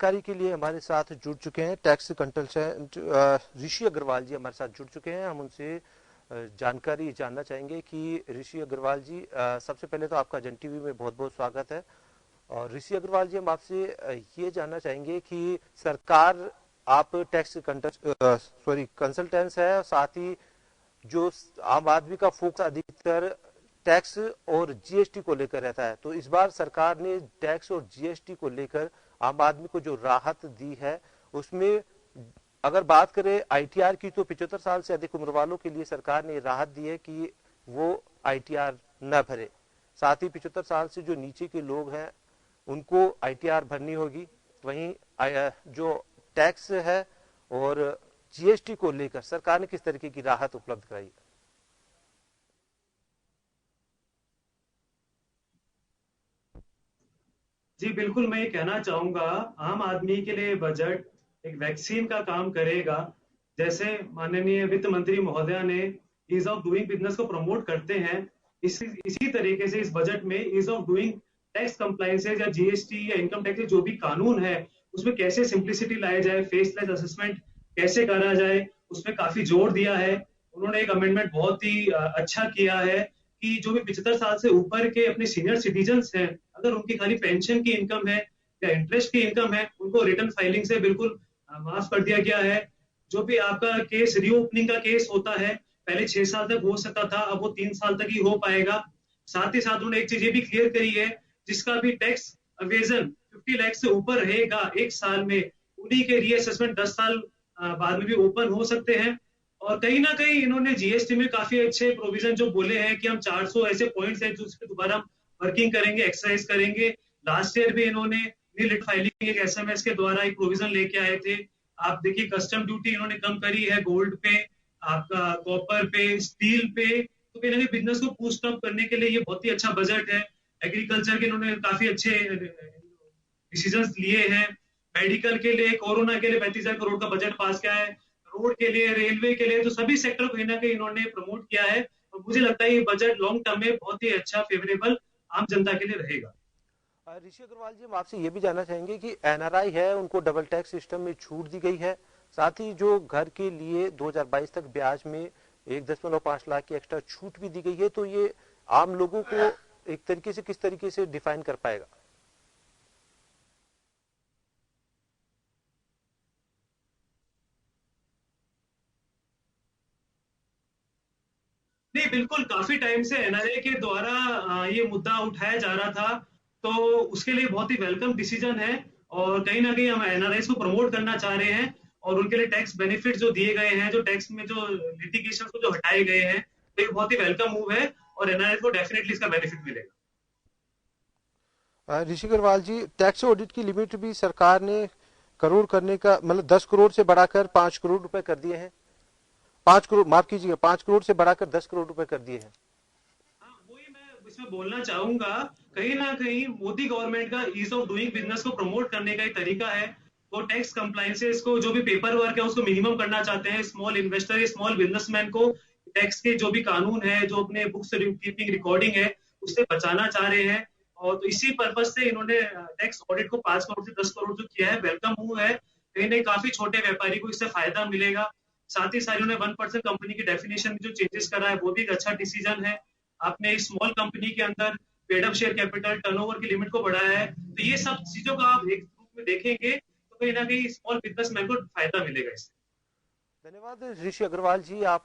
जानकारी के लिए हमारे साथ जुड़ चुके हैं टैक्स कंसल्टेंट ऋषि अग्रवाल जी हमारे साथ जुड़ चुके हैं। हम उनसे जानकारी जानना चाहेंगे कि ऋषि अग्रवाल जी, सबसे पहले तो आपका जन टीवी में बहुत बहुत स्वागत है। और ऋषि अग्रवाल जी, हम आपसे ये जानना चाहेंगे कि सरकार, आप टैक्स कंसल्टेंट्स है, साथ ही जो आम आदमी का फोकस अधिकतर टैक्स और जीएसटी को लेकर रहता है, तो इस बार सरकार ने टैक्स और जीएसटी को लेकर आम आदमी को जो राहत दी है, उसमें अगर बात करें आईटीआर की, तो 75 साल से अधिक उम्र वालों के लिए सरकार ने राहत दी है कि वो आईटीआर न भरे। साथ ही 75 साल से जो नीचे के लोग हैं उनको आईटीआर भरनी होगी। वहीं जो टैक्स है और जीएसटी को लेकर सरकार ने किस तरीके की राहत उपलब्ध कराई है? जी बिल्कुल, मैं ये कहना चाहूंगा, आम आदमी के लिए बजट एक वैक्सीन का काम करेगा। जैसे माननीय वित्त मंत्री महोदया ने ईज ऑफ डूइंग बिजनेस को प्रमोट करते हैं, इसी तरीके से इस बजट में ease of doing tax compliances या जीएसटी या इनकम टैक्स जो भी कानून है उसमें कैसे सिंप्लिसिटी लाया जाए, फेसलेस असेसमेंट कैसे करा जाए, उसमें काफी जोर दिया है। उन्होंने एक अमेंडमेंट बहुत ही अच्छा किया है कि जो भी 75 साल से ऊपर के अपने सीनियर सिटीजन हैं, अगर उनकी खाली पेंशन की इनकम है या इंटरेस्ट की इनकम है, उनको रिटर्न फाइलिंग से बिल्कुल माफ कर दिया गया है। जो भी आपका केस रीओपनिंग का केस होता है, पहले 6 साल तक हो सकता था, अब वो 3 साल तक ही हो पाएगा। साथ ही साथ उन्होंने एक चीज ये भी क्लियर करी है, जिसका भी टैक्स अवेजन 50 लाख से ऊपर रहेगा एक साल में, उन्हीं के रीअसेसमेंट 10 साल बाद में भी ओपन हो सकते हैं। और कहीं ना कहीं इन्होंने जीएसटी में काफी अच्छे प्रोविजन जो बोले हैं कि हम 400 ऐसे पॉइंट्स हैं जो उस पर दोबारा वर्किंग करेंगे, एक्सरसाइज करेंगे। लास्ट ईयर भी इन्होंने नील फाइलिंग एक एसएमएस के द्वारा एक प्रोविजन लेके आए थे। आप देखिए, कस्टम ड्यूटी इन्होंने कम करी है गोल्ड पे, आपका कॉपर पे, स्टील पे। तो कहीं ना कहीं बिजनेस को बूस्ट अप करने के लिए ये बहुत ही अच्छा बजट है। एग्रीकल्चर के इन्होंने काफी अच्छे डिसीजन लिए हैं। मेडिकल के लिए, कोरोना के लिए 35,000 करोड़ का बजट पास किया है। रोड के लिए, रेलवे के लिए, तो सभी सेक्टर को कहीं ना कहीं इन्होंने प्रमोट किया है। और मुझे लगता है ये बजट लॉन्ग टर्म में बहुत ही अच्छा, फेवरेबल आम जनता के लिए रहेगा। ऋषि अग्रवाल जी, हम आपसे ये भी जानना चाहेंगे कि एनआरआई है, उनको डबल टैक्स सिस्टम में छूट दी गई है। साथ ही जो घर के लिए 2022 तक ब्याज में 1.5 लाख की एक्स्ट्रा छूट भी दी गई है, तो ये आम लोगों को एक तरीके से किस तरीके से डिफाइन कर पाएगा? नहीं, बिल्कुल, काफी टाइम से एनआरए के द्वारा ये मुद्दा उठाया जा रहा था, तो उसके लिए बहुत ही वेलकम डिसीजन है। और कहीं ना कहीं हम एनआरआई को प्रमोट करना चाह रहे हैं, और उनके लिए टैक्स बेनिफिट जो दिए गए हैं, जो टैक्स में जो लिटिगेशन को जो हटाए गए हैं, तो ये बहुत ही वेलकम मूव है। और एनआरआई को डेफिनेटली इसका बेनिफिट मिलेगा। ऋषि अग्रवाल जी, टैक्स ऑडिट की लिमिट भी सरकार ने करोड़ करने का, मतलब 10 करोड़ से बढ़ाकर 5 करोड़ रुपए कर दिए हैं। 5 करोड़, माफ कीजिएगा, 5 करोड़ से बढ़ाकर 10 करोड़ रुपए कर दिए हैं। हाँ, वही मैं इसमें बोलना चाहूंगा। कहीं ना कहीं मोदी गवर्नमेंट का ईज ऑफ डूइंग बिजनेस को प्रमोट करने का एक तरीका है। वो टैक्स कंप्लायंसेस को, जो भी पेपर वर्क है उसको मिनिमम करना चाहते हैं। स्मॉल इन्वेस्टर, स्मॉल बिजनेसमैन को टैक्स के जो भी कानून है, जो अपने बुक्स कीपिंग रिकॉर्डिंग है, उससे बचाना चाह रहे हैं। और तो इसी पर्पज से इन्होंने टैक्स ऑडिट को 5 करोड़ से 10 करोड़ जो किया है, वेलकम मूव है। कहीं ना काफी छोटे व्यापारी को इससे फायदा मिलेगा। साथ ही साथ उन्होंने 1% कंपनी की डेफिनेशन में जो चेंजेस करा है, वो भी एक अच्छा डिसीजन है। आपने स्मॉल कंपनी के अंदर paid up share capital, turnover की लिमिट को बढ़ाया है। तो ये सब चीजों को आप एक रूप में देखेंगे तो कहीं ना कहीं स्मॉल बिजनेसमैन को फायदा मिलेगा इससे। धन्यवाद ऋषि अग्रवाल जी, आप